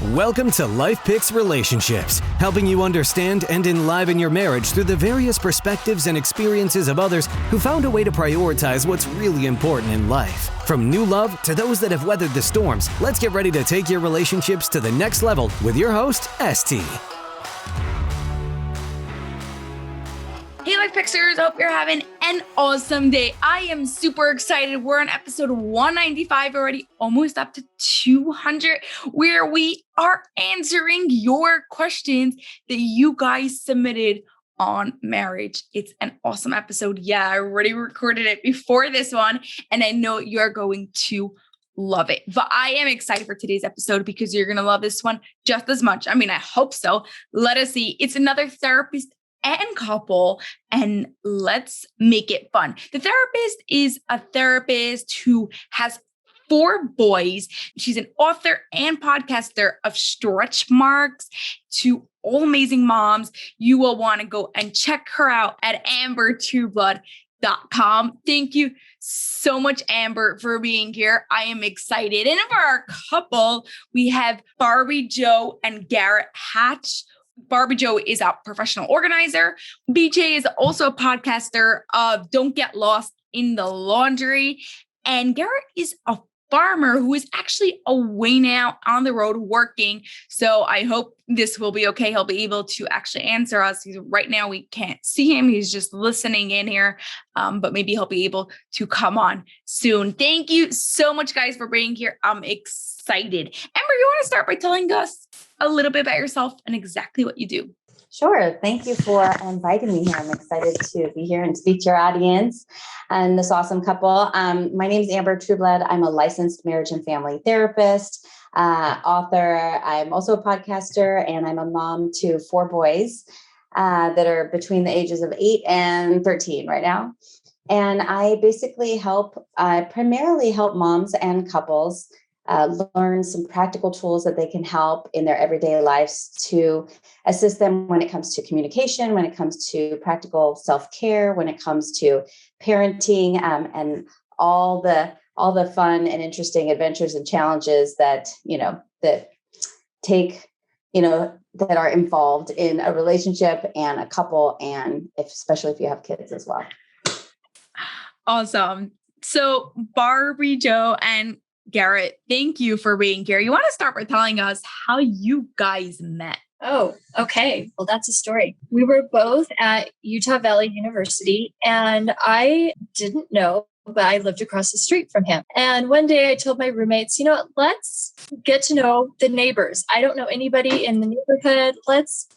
Welcome to Life Picks Relationships, helping you understand and enliven your marriage through the various perspectives and experiences of others who found a way to prioritize what's really important in life. From new love to those that have weathered the storms, let's get ready to take your relationships to the next level with your host, ST. Hey Life Picksers, hope you're having an awesome day. I am super excited. We're on episode 195 already, almost up to 200, where we are answering your questions that you guys submitted on marriage. It's an awesome episode. Yeah, I already recorded it before this one, and I know you're going to love it. But I am excited for today's episode because you're going to love this one just as much. I mean, I hope so. Let us see. It's another therapist and couple, and let's make it fun. The therapist is a therapist who has 4 boys. She's an author and podcaster of stretch marks to all amazing moms. You will want to go and check her out at ambertrueblood.com. Thank you so much, Amber, for being here. I am excited. And for our couple, we have BarbieJo and Garrett Hatch. BarbieJo is a professional organizer. BJ is also a podcaster of Don't Get Lost in the Laundry. And Garrett is a farmer who is actually away now on the road working. So I hope this will be okay. He'll be able to actually answer us. Right now we can't see him. He's just listening in here. But maybe he'll be able to come on soon. Thank you so much, guys, for being here. I'm excited. Amber, you want to start by telling us a little bit about yourself and exactly what you do? Sure. Thank you for inviting me here. I'm excited to be here and speak to your audience and this awesome couple. My name is Amber Trueblood. I'm a licensed marriage and family therapist, author. I'm also a podcaster, and I'm a mom to 4 boys that are between the ages of 8 and 13 right now. And I basically primarily help moms and couples learn some practical tools that they can help in their everyday lives to assist them when it comes to communication, when it comes to practical self-care, when it comes to parenting, and all the fun and interesting adventures and challenges that that are involved in a relationship and a couple, and especially if you have kids as well. Awesome. So BarbieJo and Garrett, thank you for being here. You want to start by telling us how you guys met? Oh, okay. Well, that's a story. We were both at Utah Valley University, and I didn't know, but I lived across the street from him. And one day I told my roommates, let's get to know the neighbors. I don't know anybody in the neighborhood. Let's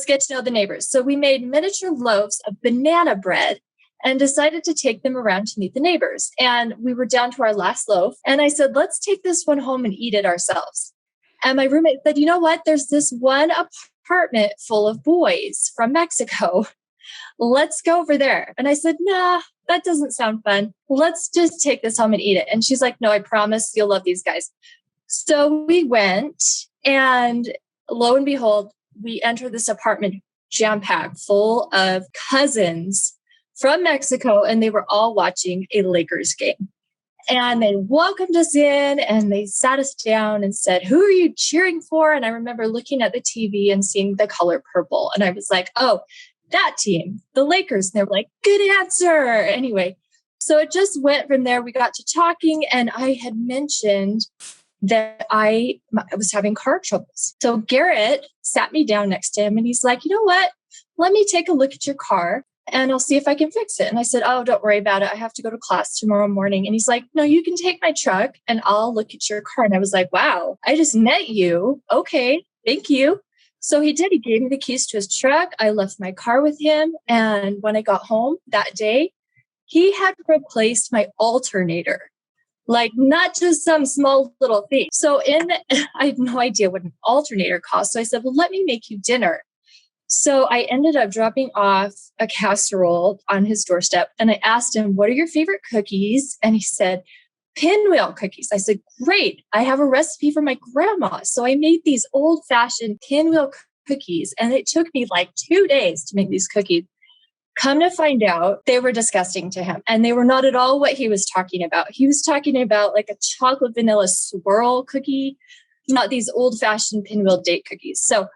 get to know the neighbors. So we made miniature loaves of banana bread and decided to take them around to meet the neighbors. And we were down to our last loaf. And I said, let's take this one home and eat it ourselves. And my roommate said, you know what? There's this one apartment full of boys from Mexico. Let's go over there. And I said, nah, that doesn't sound fun. Let's just take this home and eat it. And she's like, no, I promise you'll love these guys. So we went, and lo and behold, we entered this apartment jam-packed full of cousins from Mexico, and they were all watching a Lakers game. And they welcomed us in, and they sat us down and said, who are you cheering for? And I remember looking at the TV and seeing the color purple. And I was like, oh, that team, the Lakers. And they were like, good answer. Anyway, so it just went from there. We got to talking, and I had mentioned that I was having car troubles. So Garrett sat me down next to him, and he's like, you know what? Let me take a look at your car, and I'll see if I can fix it. And I said, oh, don't worry about it. I have to go to class tomorrow morning. And he's like, no, you can take my truck and I'll look at your car. And I was like, wow, I just met you. Okay, thank you. So he did. He gave me the keys to his truck. I left my car with him. And when I got home that day, he had replaced my alternator. Like, not just some small little thing. So I had no idea what an alternator cost. So I said, well, let me make you dinner. So I ended up dropping off a casserole on his doorstep, and I asked him, what are your favorite cookies? And he said, pinwheel cookies. I said, great. I have a recipe from my grandma. So I made these old-fashioned pinwheel cookies, and it took me like 2 days to make these cookies. Come to find out, they were disgusting to him, and they were not at all what he was talking about. He was talking about like a chocolate vanilla swirl cookie not these old-fashioned pinwheel date cookies. So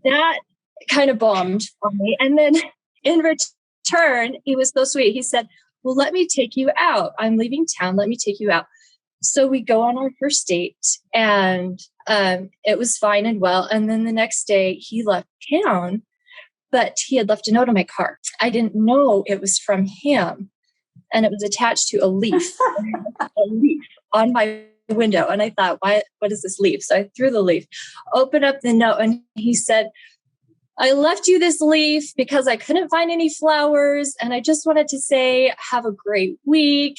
that kind of bombed on me. And then in return, he was so sweet. He said, well, let me take you out. I'm leaving town. Let me take you out. So we go on our first date, and it was fine and well. And then the next day he left town, but he had left a note on my car. I didn't know it was from him. And it was attached to a leaf on my window. And I thought, what is this leaf? So I threw the leaf, opened up the note, and he said, I left you this leaf because I couldn't find any flowers. And I just wanted to say, have a great week.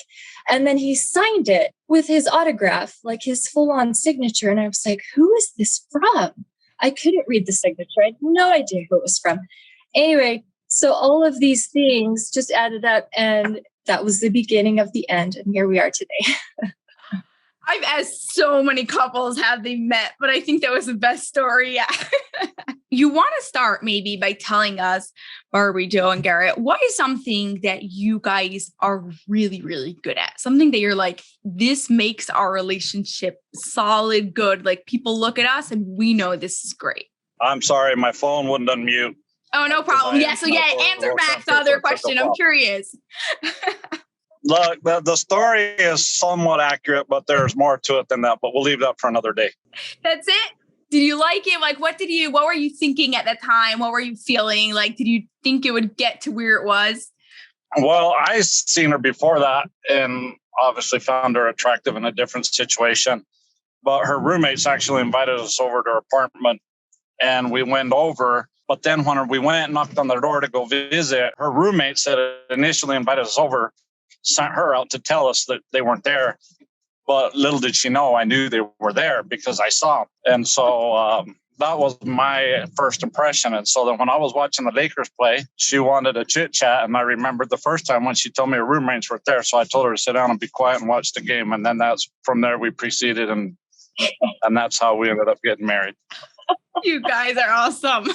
And then he signed it with his autograph, like his full-on signature. And I was like, who is this from? I couldn't read the signature. I had no idea who it was from. Anyway, so all of these things just added up, and that was the beginning of the end. And here we are today. I've asked so many couples how they met, but I think that was the best story. Yeah. You want to start maybe by telling us, BarbieJo and Garrett, what is something that you guys are really, really good at? Something that you're like, this makes our relationship solid, good. Like people look at us and we know this is great. I'm sorry, my phone wouldn't unmute. Oh, no problem. Yeah. So answer back the other question. I'm curious. Look, the story is somewhat accurate, but there's more to it than that. But we'll leave that for another day. That's it. Did you like it? Like, what were you thinking at the time? What were you feeling? Like, did you think it would get to where it was? Well, I seen her before that and obviously found her attractive in a different situation. But her roommates actually invited us over to her apartment, and we went over. But then when we went and knocked on their door to go visit, her roommates that initially invited us over sent her out to tell us that they weren't there. But little did she know, I knew they were there because I saw them. And so that was my first impression. And so then when I was watching the Lakers play, she wanted a chit chat. And I remembered the first time when she told me her roommates were there. So I told her to sit down and be quiet and watch the game. And then that's from there we proceeded. And that's how we ended up getting married. You guys are awesome.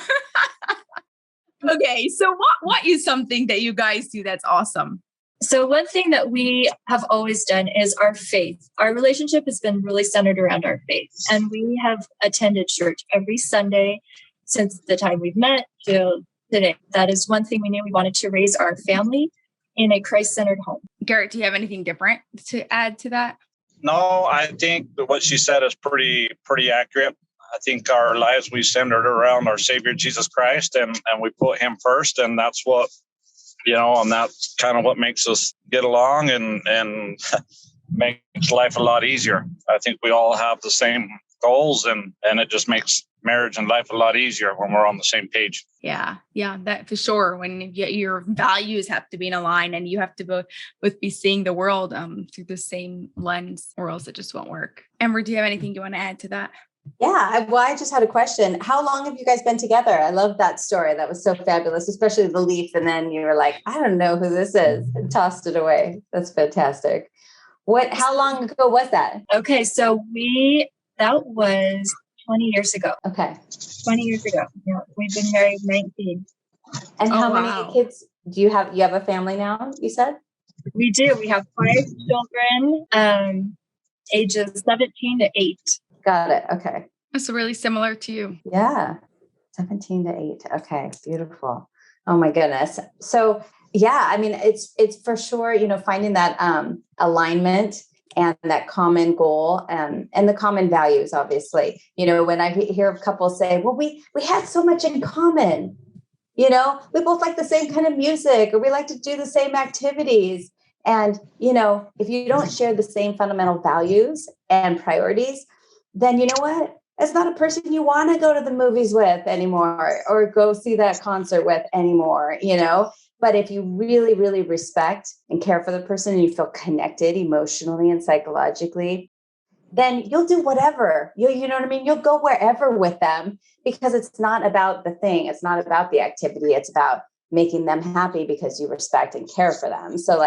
Okay. So what is something that you guys do that's awesome? So one thing that we have always done is our faith. Our relationship has been really centered around our faith. And we have attended church every Sunday since the time we've met till today. That is one thing we knew. We wanted to raise our family in a Christ-centered home. Garrett, do you have anything different to add to that? No, I think what she said is pretty accurate. I think our lives, we centered around our Savior, Jesus Christ, and we put him first. And that's what, and that's kind of what makes us get along and makes life a lot easier. I think we all have the same goals, and it just makes marriage and life a lot easier when we're on the same page. Yeah, that for sure. When your values have to be in a line and you have to both be seeing the world through the same lens, or else it just won't work. Amber, do you have anything you want to add to that? Yeah, I just had a question. How long have you guys been together? I love that story. That was so fabulous, especially the leaf. And then you were like, I don't know who this is, and tossed it away. That's fantastic. How long ago was that? Okay, so that was 20 years ago. Okay. 20 years ago. Yeah, we've been married 19. And how many kids do you have? You have a family now, you said? We do. We have 5 children, ages 17 to 8. Got it. Okay. That's really similar to you. Yeah. 17 to 8. Okay. Beautiful. Oh my goodness. So yeah, I mean, it's for sure, finding that alignment and that common goal and the common values, obviously. When I hear of couples say, well, we had so much in common, we both like the same kind of music, or we like to do the same activities. And, if you don't share the same fundamental values and priorities, then you know what? It's not a person you want to go to the movies with anymore, or go see that concert with anymore, But if you really, really respect and care for the person, and you feel connected emotionally and psychologically, then you'll do whatever. You know what I mean? You'll go wherever with them, because it's not about the thing. It's not about the activity. It's about making them happy because you respect and care for them. So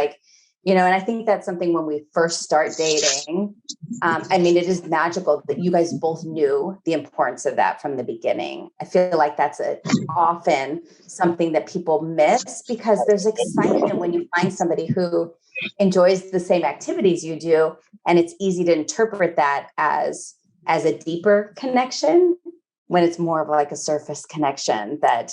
and I think that's something when we first start dating, it is magical that you guys both knew the importance of that from the beginning. I feel like that's often something that people miss, because there's excitement when you find somebody who enjoys the same activities you do. And it's easy to interpret that as, as a deeper connection when it's more of like a surface connection that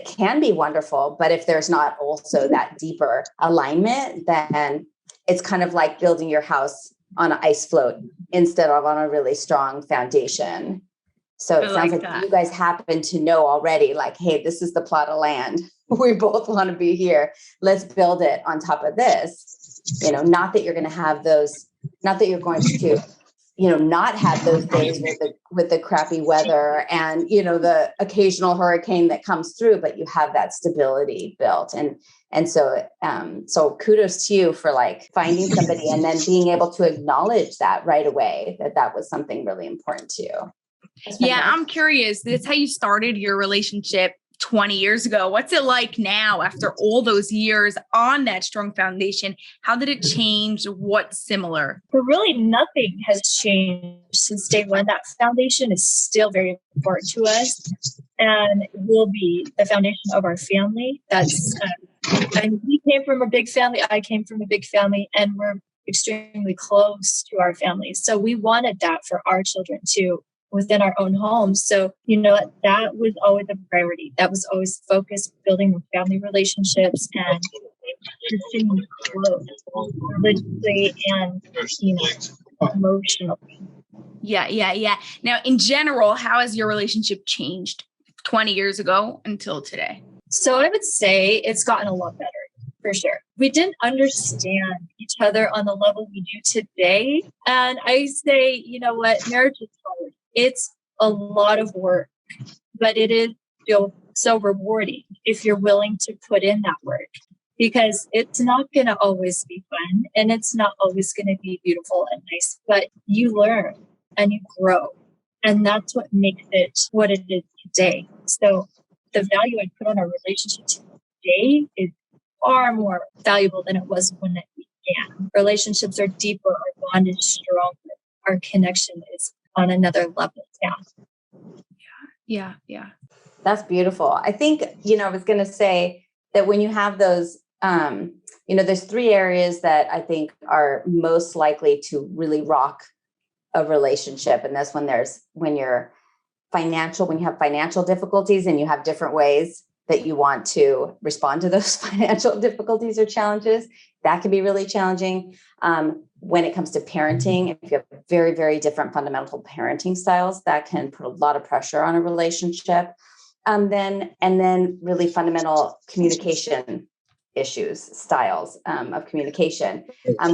can be wonderful. But if there's not also that deeper alignment, then it's kind of like building your house on an ice float instead of on a really strong foundation. So it sounds like you guys happen to know already, like, hey, this is the plot of land. We both want to be here. Let's build it on top of this. Not that you're going to have those, not that you're going to, not have those days with the crappy weather and, the occasional hurricane that comes through, but you have that stability built. And so kudos to you for like finding somebody and then being able to acknowledge that right away, that was something really important to you. Yeah, I'm curious. That's how you started your relationship 20 years ago. What's it like now after all those years on that strong foundation? How did it change? What's similar? But really nothing has changed since day one. That foundation is still very important to us and will be the foundation of our family. And we came from a big family. I came from a big family, and we're extremely close to our families. So we wanted that for our children too, within our own homes. So, that was always a priority. That was always focused, building family relationships and just staying close religiously and, emotionally. Yeah. Now, in general, how has your relationship changed 20 years ago until today? So I would say it's gotten a lot better, for sure. We didn't understand each other on the level we do today. And I say, you know what, marriage is hard. It's a lot of work, but it is still so rewarding if you're willing to put in that work, because it's not going to always be fun and it's not always going to be beautiful and nice, but you learn and you grow. And that's what makes it what it is today. So the value I put on our relationship today is far more valuable than it was when it began. Relationships are deeper, our bond is stronger, our connection is on another level now. Yeah. That's beautiful. I think, I was going to say that when you have those, there's 3 areas that I think are most likely to really rock a relationship. And that's when you have financial difficulties and you have different ways that you want to respond to those financial difficulties or challenges. That can be really challenging. When it comes to parenting, if you have very, very different fundamental parenting styles, that can put a lot of pressure on a relationship. And then really fundamental communication issues, styles of communication,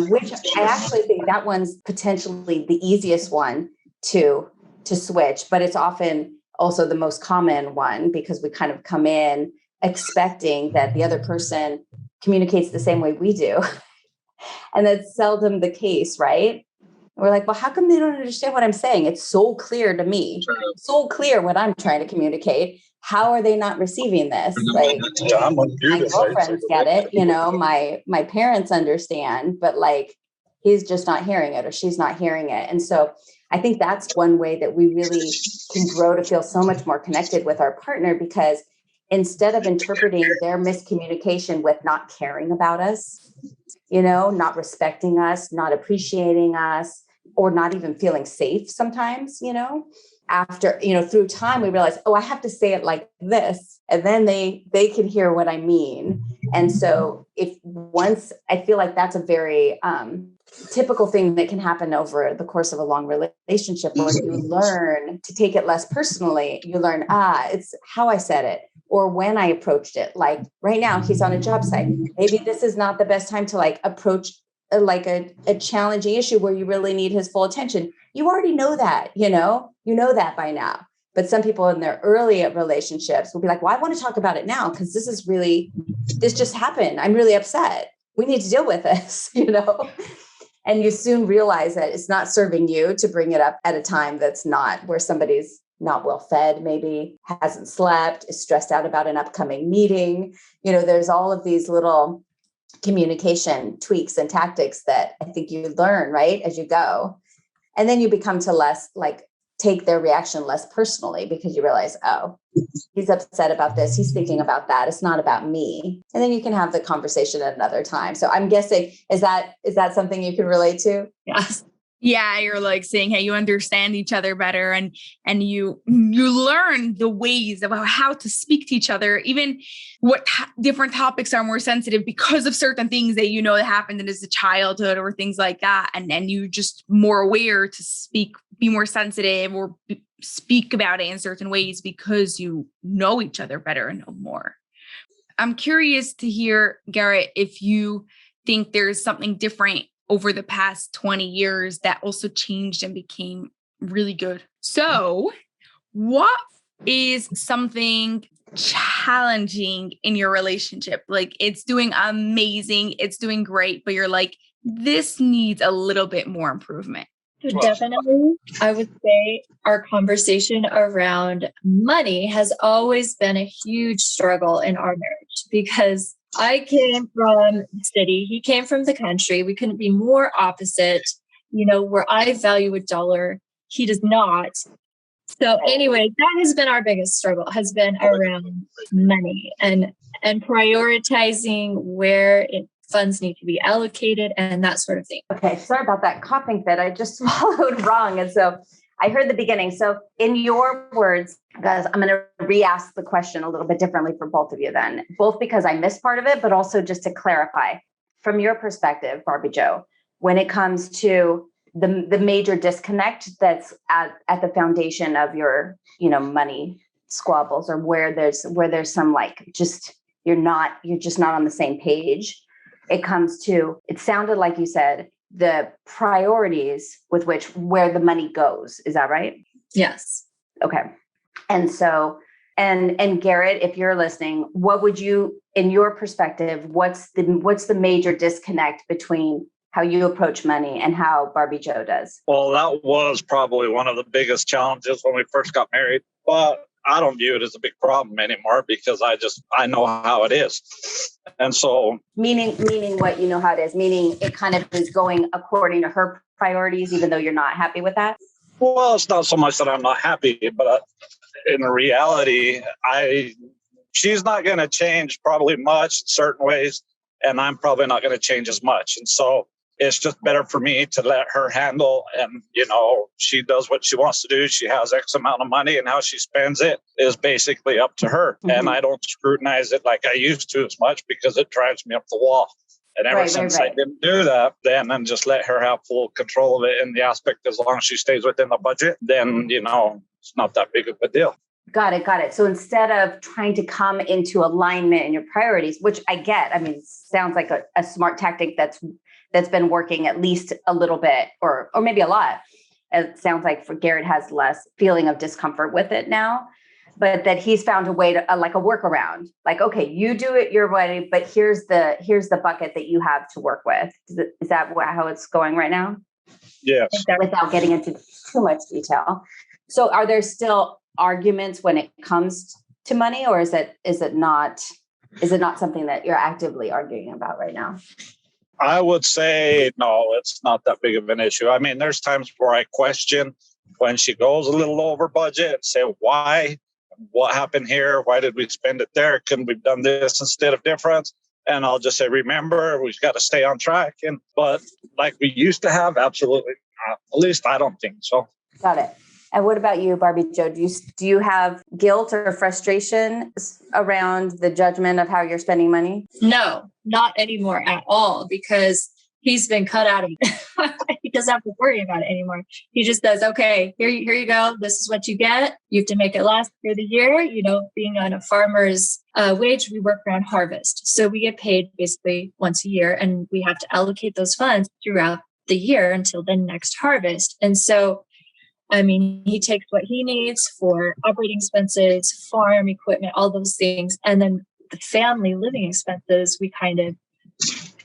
which I actually think that one's potentially the easiest one to switch, but it's often also the most common one because we kind of come in expecting that the other person communicates the same way we do. And that's seldom the case, right? We're like, well, how come they don't understand what I'm saying? It's so clear to me, so clear what I'm trying to communicate. How are they not receiving this? Like, my girlfriends get it, my parents understand, but like, he's just not hearing it or she's not hearing it. And so I think that's one way that we really can grow to feel so much more connected with our partner, because instead of interpreting their miscommunication with not caring about us, not respecting us, not appreciating us, or not even feeling safe sometimes, after, through time, we realize, I have to say it like this, and then they can hear what I mean. And so I feel like that's a very typical thing that can happen over the course of a long relationship, where you learn to take it less personally. You learn, it's how I said it, or when I approached it. Like right now, he's on a job site. Maybe this is not the best time to like approach a challenging issue where you really need his full attention. You already know that, you know that by now. But some people in their early relationships will be like, well, I want to talk about it now because this just happened. I'm really upset. We need to deal with this, And you soon realize that it's not serving you to bring it up at a time that's not, where somebody's not well fed, maybe hasn't slept, is stressed out about an upcoming meeting. There's all of these little communication tweaks and tactics that I think you learn, right, as you go. And then you become to less take their reaction less personally, because you realize, he's upset about this. He's thinking about that. It's not about me. And then you can have the conversation at another time. So I'm guessing, is that something you can relate to? Yes. Yeah, you're like saying, hey, you understand each other better, and you learn the ways about how to speak to each other, even what different topics are more sensitive because of certain things that that happened in his childhood or things like that, and then you just more aware to be more sensitive or speak about it in certain ways because you know each other better and know more. I'm curious to hear, Garrett, if you think there's something different over the past 20 years that also changed and became really good. So what is something challenging in your relationship? Like, it's doing amazing, it's doing great, but you're like, this needs a little bit more improvement. Definitely. I would say our conversation around money has always been a huge struggle in our marriage because I came from the city. He came from the country. We couldn't be more opposite, where I value $1, he does not. So anyway, that has been our biggest struggle, has been around money and prioritizing where funds need to be allocated and that sort of thing. Okay, sorry about that coughing fit. I just swallowed wrong. And so I heard the beginning. So in your words, guys, I'm going to re-ask the question a little bit differently for both of you then, both because I missed part of it, but also just to clarify from your perspective, BarbieJo, when it comes to the major disconnect that's at the foundation of your, money squabbles, or where there's some like, you're just not on the same page. It comes to, it sounded like you said, the priorities with where the money goes. Is that right? Yes. Okay. And so, and Garrett, if you're listening, what would you, in your perspective, what's the major disconnect between how you approach money and how BarbieJo does? Well, that was probably one of the biggest challenges when we first got married, but I don't view it as a big problem anymore because I know how it is. And so meaning what, how it is, meaning it kind of is going according to her priorities, even though you're not happy with that. Well, it's not so much that I'm not happy, but in reality, she's not going to change probably much in certain ways, and I'm probably not going to change as much. And so it's just better for me to let her handle, and, she does what she wants to do. She has X amount of money, and how she spends it is basically up to her. Mm-hmm. And I don't scrutinize it like I used to as much because it drives me up the wall. And ever since I didn't do that, then and just let her have full control of it in the aspect, as long as she stays within the budget, then, it's not that big of a deal. Got it. So instead of trying to come into alignment in your priorities, which I get, sounds like a smart tactic that's been working at least a little bit or maybe a lot. It sounds like for Garrett has less feeling of discomfort with it now, but that he's found a way to like a workaround, like, okay, you do it your way, but here's the bucket that you have to work with. Is that how it's going right now? Yes. Without getting into too much detail. So are there still arguments when it comes to money, or is it not something that you're actively arguing about right now? I would say, no, it's not that big of an issue. There's times where I question when she goes a little over budget and say, why? What happened here? Why did we spend it there? Couldn't we have done this instead of different? And I'll just say, remember, we've got to stay on track. But like we used to have, absolutely not. At least I don't think so. Got it. And what about you, BarbieJo? Do you have guilt or frustration around the judgment of how you're spending money? No, not anymore at all, because he's been cut out of it. He doesn't have to worry about it anymore. He just says, okay, here you go. This is what you get. You have to make it last through the year. Being on a farmer's wage, we work around harvest. So we get paid basically once a year, and we have to allocate those funds throughout the year until the next harvest. And so he takes what he needs for operating expenses, farm equipment, all those things. And then the family living expenses,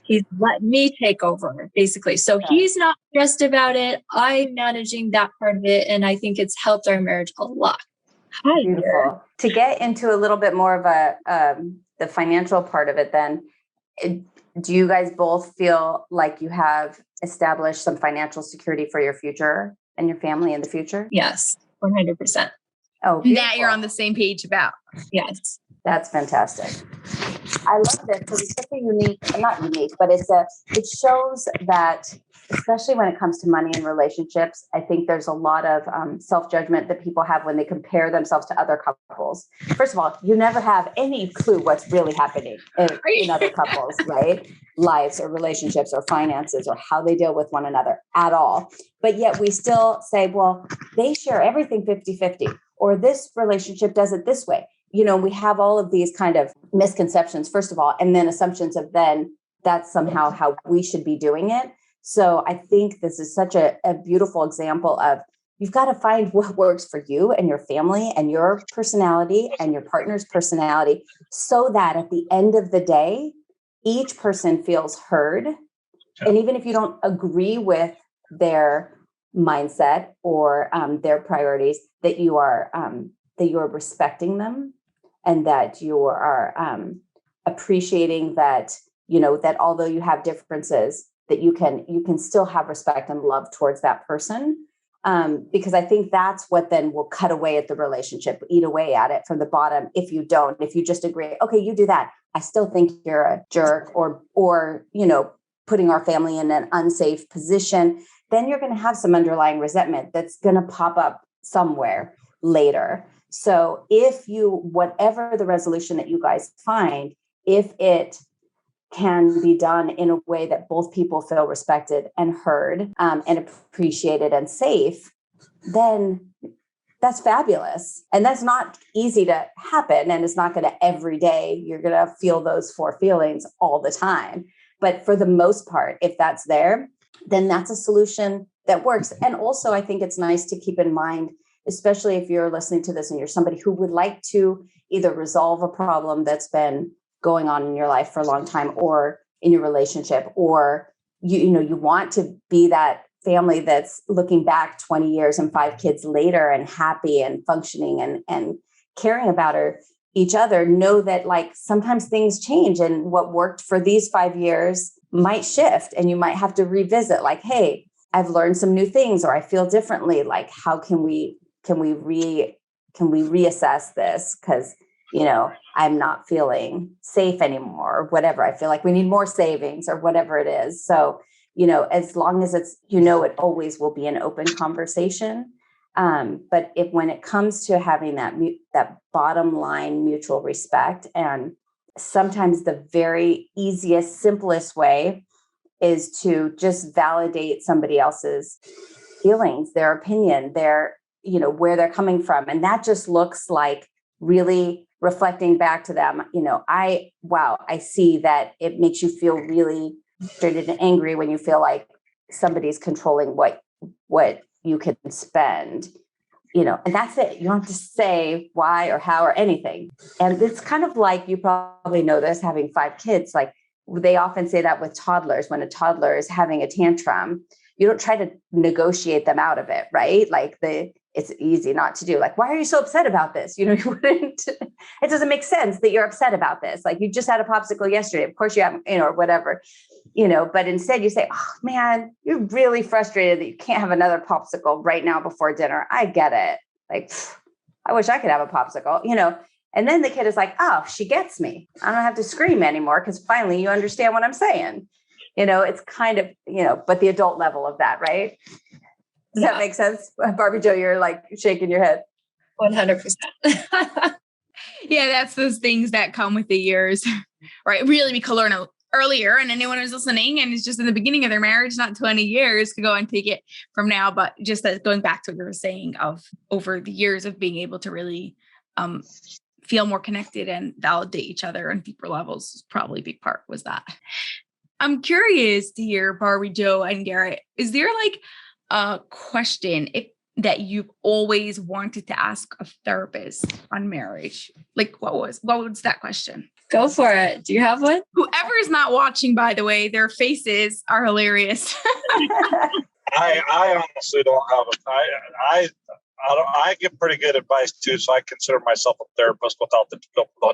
he's let me take over, basically. So he's not stressed about it. I'm managing that part of it. And I think it's helped our marriage a lot. Beautiful. To get into a little bit more of the financial part of it then, do you guys both feel like you have established some financial security for your future and your family in the future? Yes, 100%. Oh, beautiful. That you're on the same page about. Yes. That's fantastic. I love this because it's such a not unique, but it shows that especially when it comes to money and relationships, I think there's a lot of self-judgment that people have when they compare themselves to other couples. First of all, you never have any clue what's really happening in other couples, right? Lives or relationships or finances or how they deal with one another at all. But yet we still say, well, they share everything 50-50, or this relationship does it this way. We have all of these kind of misconceptions, first of all, and then assumptions of then that's somehow how we should be doing it. So I think this is such a beautiful example of you've got to find what works for you and your family and your personality and your partner's personality, so that at the end of the day, each person feels heard. And even if you don't agree with their mindset or their priorities, that you are respecting them, and that you are appreciating that, that although you have differences, that you can still have respect and love towards that person. Because I think that's what then will cut away at the relationship, eat away at it from the bottom. If you just agree, okay, you do that, I still think you're a jerk, or putting our family in an unsafe position, then you're going to have some underlying resentment that's going to pop up somewhere later. So whatever the resolution that you guys find, if it can be done in a way that both people feel respected and heard, and appreciated and safe, then that's fabulous. And that's not easy to happen. And it's not going to every day, you're going to feel those 4 feelings all the time. But for the most part, if that's there, then that's a solution that works. And also, I think it's nice to keep in mind, especially if you're listening to this and you're somebody who would like to either resolve a problem that's been going on in your life for a long time, or in your relationship, or you want to be that family that's looking back 20 years and 5 kids later and happy and functioning and caring about each other. Know that sometimes things change, and what worked for these 5 years might shift, and you might have to revisit, hey, I've learned some new things, or I feel differently. How can we reassess this? Because I'm not feeling safe anymore, or whatever. I feel like we need more savings, or whatever it is. So, as long as it's, it always will be an open conversation. But when it comes to having that bottom line mutual respect, and sometimes the very easiest, simplest way is to just validate somebody else's feelings, their opinion, their, where they're coming from. And that just looks like really reflecting back to them, I see that it makes you feel really frustrated and angry when you feel like somebody's controlling what you can spend, and that's it. You don't have to say why or how or anything. And it's kind of like, you probably know this, having 5 kids, they often say that with toddlers. When a toddler is having a tantrum, you don't try to negotiate them out of it, right? It's easy not to do. Why are you so upset about this? You wouldn't, it doesn't make sense that you're upset about this. You just had a popsicle yesterday. Of course you haven't, or whatever, but instead you say, oh man, you're really frustrated that you can't have another popsicle right now before dinner. I get it. I wish I could have a popsicle, and then the kid is like, oh, she gets me. I don't have to scream anymore, because finally you understand what I'm saying. It's kind of, but the adult level of that, right? Does that make sense? BarbieJo, you're shaking your head. 100%. Yeah, that's those things that come with the years, right? Really, we can learn earlier, and anyone who's listening and is just in the beginning of their marriage, not 20 years, could go and take it from now. But just that, going back to what you were saying of over the years of being able to really feel more connected and validate each other on deeper levels is probably a big part was that. I'm curious to hear, BarbieJo and Garrett, is there a question that you've always wanted to ask a therapist on marriage? What was that question? Go for it. Do you have one? Whoever is not watching, by the way, their faces are hilarious. I honestly don't have it. I give pretty good advice too, so I consider myself a therapist without the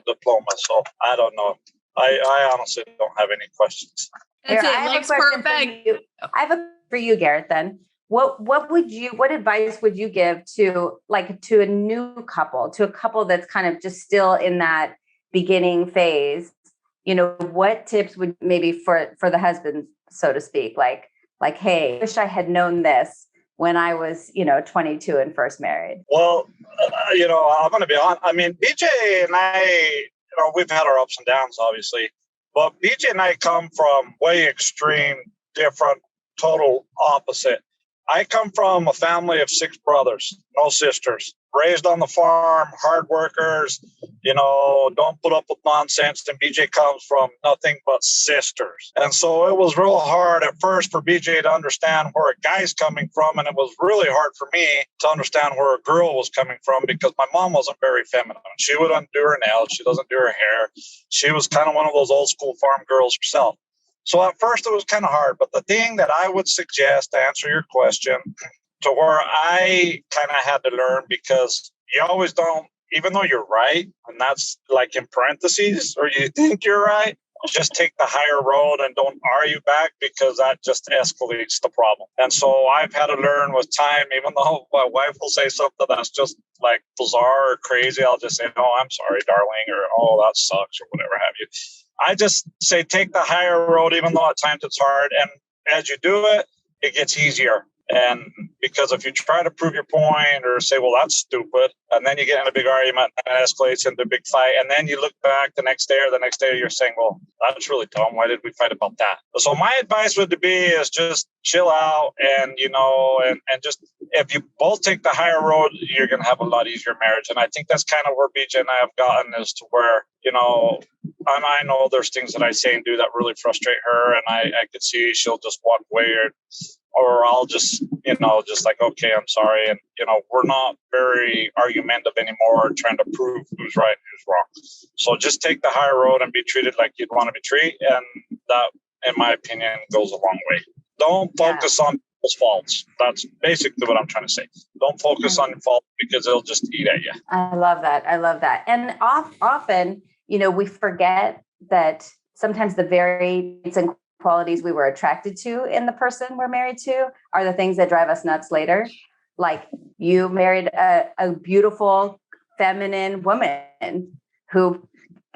diploma. So I don't know. I honestly don't have any questions. That's Here, it. I have Legs a question perfect. I have a for you, Garrett. Then, what advice would you give to a new couple, to a couple that's kind of just still in that beginning phase? What tips would maybe for the husband, so to speak, Like, hey, I wish I had known this when I was, 22 and first married? Well, I'm going to be honest. I mean, BJ and I, we've had our ups and downs, obviously, but BJ and I come from way extreme, different, total opposite. I come from a family of 6 brothers, no sisters, raised on the farm, hard workers, don't put up with nonsense. And BJ comes from nothing but sisters. And so it was real hard at first for BJ to understand where a guy's coming from. And it was really hard for me to understand where a girl was coming from, because my mom wasn't very feminine. She wouldn't do her nails. She doesn't do her hair. She was kind of one of those old school farm girls herself. So at first it was kind of hard, but the thing that I would suggest to answer your question, to where I kind of had to learn, because you always don't, even though you're right, and that's like in parentheses, or you think you're right, just take the higher road and don't argue back, because that just escalates the problem. And so I've had to learn with time, even though my wife will say something that's just like bizarre or crazy, I'll just say, "Oh, I'm sorry, darling," or "Oh, that sucks," or whatever have you. I just say take the higher road, even though at times it's hard. And as you do it, it gets easier. And because if you try to prove your point or say, well, that's stupid, and then you get in a big argument and it escalates into a big fight, and then you look back the next day or the next day, you're saying, well, that's really dumb. Why did we fight about that? So my advice would be is just chill out and, and just, if you both take the higher road, you're going to have a lot easier marriage. And I think that's kind of where BJ and I have gotten, is to where, and I know there's things that I say and do that really frustrate her, and I could see she'll just walk away, or I'll just, just like, okay, I'm sorry. And, we're not very argumentative anymore, trying to prove who's right and who's wrong. So just take the higher road and be treated like you'd want to be treated. And that, in my opinion, goes a long way. Don't focus on people's faults. That's basically what I'm trying to say. Don't focus on your faults, because it'll just eat at you. I love that. And often, we forget that sometimes the very qualities we were attracted to in the person we're married to are the things that drive us nuts later. Like, you married a beautiful feminine woman who,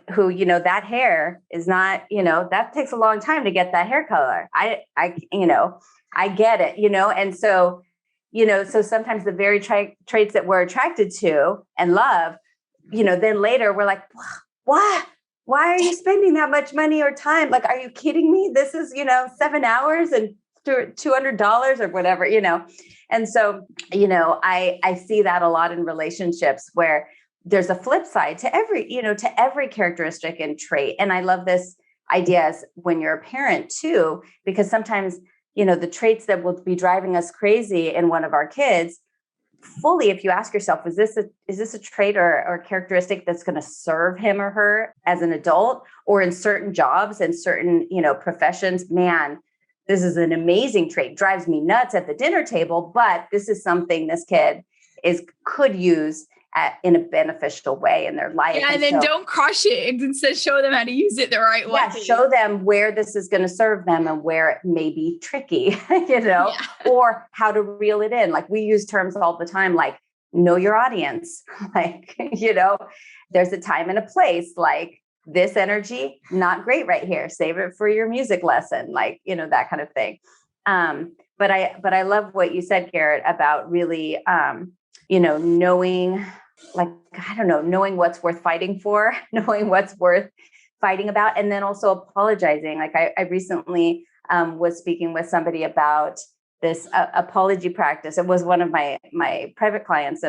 that hair is not, that takes a long time to get that hair color. I get it, and so, so sometimes the very traits that we're attracted to and love, then later we're like, what? Why are you spending that much money or time? Like, are you kidding me? This is, 7 hours and $200 or whatever, And so, I see that a lot in relationships, where there's a flip side to every characteristic and trait. And I love this idea as when you're a parent too, because sometimes, the traits that will be driving us crazy in one of our kids, fully, if you ask yourself, is this a trait or characteristic that's going to serve him or her as an adult, or in certain jobs and certain, professions? Man, this is an amazing trait. Drives me nuts at the dinner table, but this is something this kid could use in a beneficial way in their life. Yeah, and then don't crush it. Instead, show them how to use it the right way. Yeah, show them where this is going to serve them and where it may be tricky, or how to reel it in. Like, we use terms all the time, like, know your audience. Like, there's a time and a place, like, this energy, not great right here. Save it for your music lesson, like, that kind of thing. But I love what you said, Garrett, about really, knowing, like, knowing what's worth fighting for, knowing what's worth fighting about, and then also apologizing. Like, I recently was speaking with somebody about this apology practice. It was one of my private clients.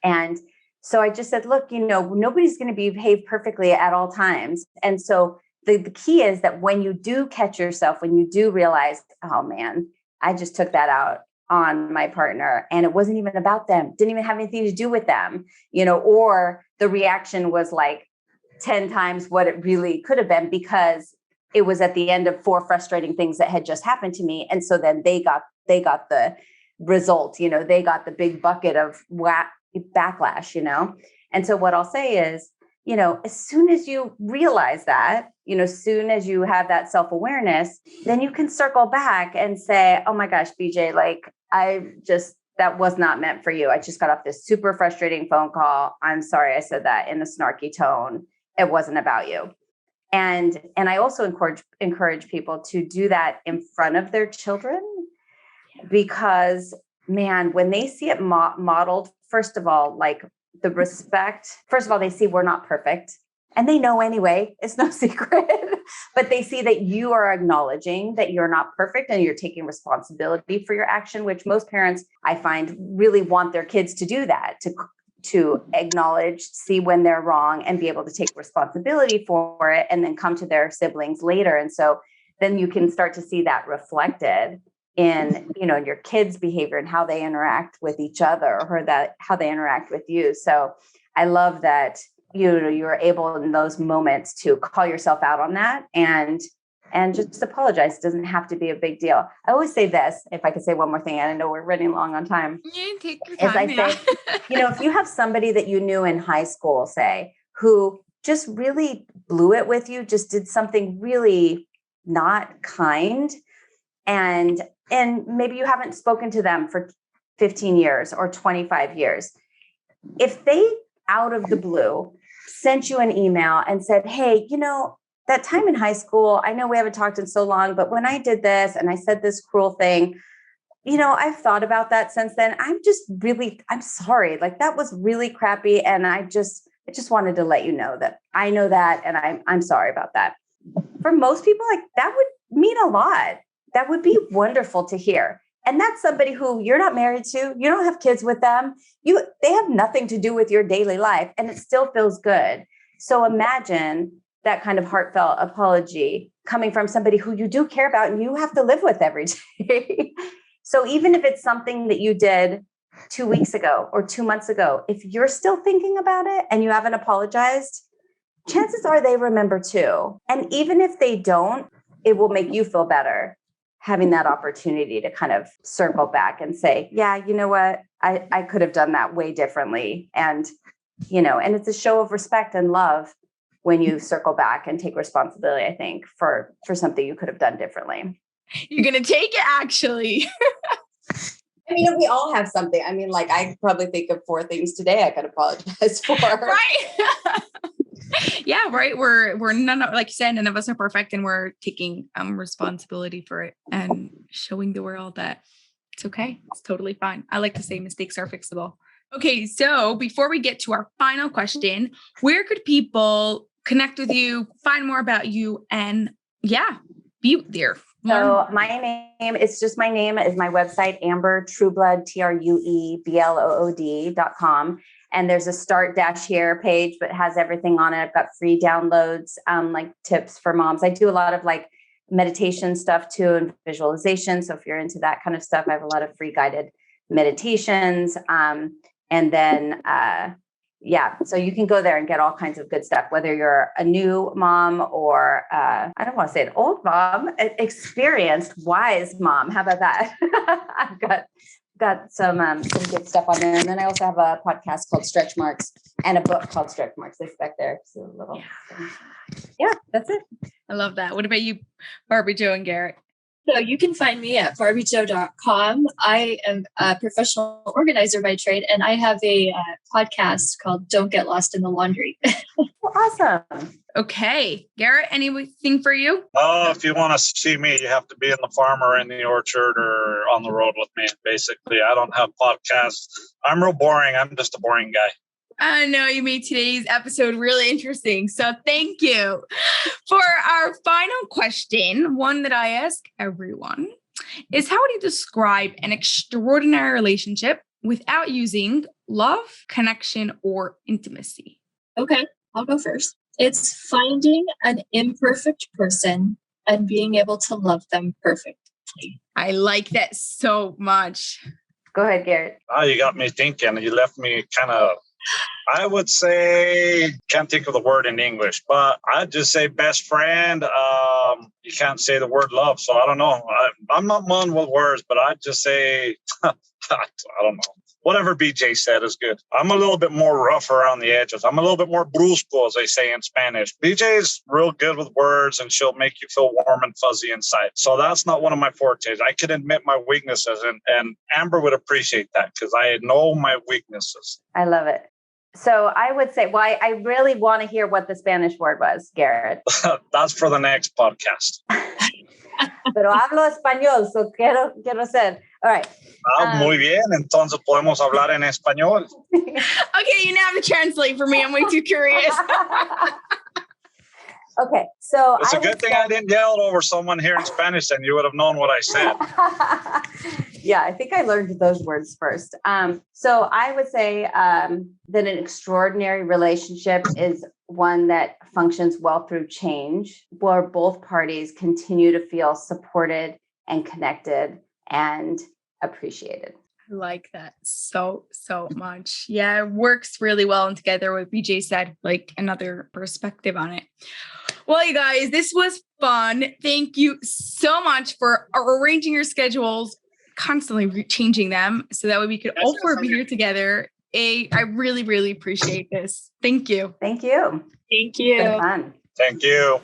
And so I just said, look, nobody's going to behave perfectly at all times. And so the key is that when you do catch yourself, when you do realize, oh man, I just took that out on my partner, and it wasn't even about them, didn't even have anything to do with them, or the reaction was like 10 times what it really could have been, because it was at the end of 4 frustrating things that had just happened to me. And so then they got the result, they got the big bucket of backlash, And so what I'll say is, as soon as you realize that, as soon as you have that self-awareness, then you can circle back and say, oh my gosh, BJ, like, that was not meant for you. I just got off this super frustrating phone call. I'm sorry I said that in a snarky tone. It wasn't about you. And I also encourage people to do that in front of their children, because, man, when they see it modeled, first of all, like the respect, first of all, they see we're not perfect. And they know anyway, it's no secret, but they see that you are acknowledging that you're not perfect and you're taking responsibility for your action, which most parents, I find, really want their kids to do that, to acknowledge, see when they're wrong and be able to take responsibility for it and then come to their siblings later. And so then you can start to see that reflected in, in your kids' behavior and how they interact with each other or how they interact with you. So I love that you're able in those moments to call yourself out on that and just apologize. It doesn't have to be a big deal. I always say this, if I could say one more thing, I know we're running long on time. Yeah, take your time. Say, if you have somebody that you knew in high school, say, who just really blew it with you, just did something really not kind, and maybe you haven't spoken to them for 15 years or 25 years. If they, out of the blue, sent you an email and said, hey, that time in high school, I know we haven't talked in so long, but when I did this and I said this cruel thing, I've thought about that since then. I'm sorry. Like, that was really crappy. And I just wanted to let you know that I know that. And I'm sorry about that. For most people, like, that would mean a lot. That would be wonderful to hear. And that's somebody who you're not married to, you don't have kids with them, they have nothing to do with your daily life, and it still feels good. So imagine that kind of heartfelt apology coming from somebody who you do care about and you have to live with every day. So even if it's something that you did 2 weeks ago or 2 months ago, if you're still thinking about it and you haven't apologized, chances are they remember too. And even if they don't, it will make you feel better having that opportunity to kind of circle back and say, yeah, you know what, I could have done that way differently. And, and it's a show of respect and love when you circle back and take responsibility, I think, for something you could have done differently. You're going to take it, actually. I mean, we all have something. I mean, like, I probably think of 4 things today I could apologize for. Right. Yeah, right. We're none of, like you said, none of us are perfect, and we're taking responsibility for it and showing the world that it's okay. It's totally fine. I like to say mistakes are fixable. Okay, so before we get to our final question, where could people connect with you, find more about you, and be there? So my name, it's just my name, is my website, Amber Trueblood, TRUEBLOOD.com. And there's a Start Dash Here page, but it has everything on it. I've got free downloads, like tips for moms. I do a lot of like meditation stuff too, and visualization. So if you're into that kind of stuff, I have a lot of free guided meditations. And then, so you can go there and get all kinds of good stuff, whether you're a new mom or, I don't want to say an old mom, an experienced, wise mom. How about that? I've got some good stuff on there. And then I also have a podcast called Stretch Marks and a book called Stretch Marks. It's back there. So a little, that's it. I love that. What about you, BarbieJo and Garrett? So you can find me at BarbieJo.com. I am a professional organizer by trade, and I have a podcast called Don't Get Lost in the Laundry. Awesome. Okay. Garrett, anything for you? If you want to see me, you have to be in the farm or in the orchard or on the road with me. Basically, I don't have podcasts. I'm real boring. I'm just a boring guy. I know you made today's episode really interesting. So thank you. For our final question, one that I ask everyone, is how would you describe an extraordinary relationship without using love, connection, or intimacy? Okay, I'll go first. It's finding an imperfect person and being able to love them perfectly. I like that so much. Go ahead, Garrett. Oh, you got me thinking. You left me kind of, I would say, can't think of the word in English, but I'd just say best friend. You can't say the word love, so I don't know. I'm not one with words, but I'd just say, I don't know. Whatever BJ said is good. I'm a little bit more rough around the edges. I'm a little bit more brusco, as they say in Spanish. BJ's real good with words, and she'll make you feel warm and fuzzy inside. So that's not one of my fortes. I can admit my weaknesses, and Amber would appreciate that because I know my weaknesses. I love it. So I would say, well, I really want to hear what the Spanish word was, Garrett. That's for the next podcast. Pero hablo español, so quiero ser. All right. Muy bien, entonces podemos hablar en español. Okay, you now have to translate for me. I'm way too curious. Okay, so It's a good thing I didn't yell over someone here in Spanish, and you would have known what I said. Yeah, I think I learned those words first. So I would say that an extraordinary relationship is one that functions well through change, where both parties continue to feel supported and connected and appreciated. I like that so much. Yeah, it works really well and together what BJ said, like another perspective on it. Well, you guys, this was fun. Thank you so much for arranging your schedules, constantly changing them so that way we could all four be here together. I really, really appreciate this. Thank you. Thank you. Thank you. It's been fun. Thank you.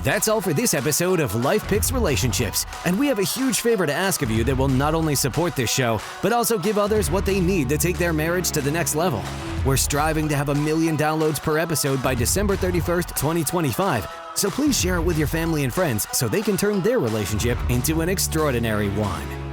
That's all for this episode of Life Picks Relationships, and we have a huge favor to ask of you that will not only support this show, but also give others what they need to take their marriage to the next level. We're striving to have 1 million downloads per episode by December 31st, 2025, so please share it with your family and friends so they can turn their relationship into an extraordinary one.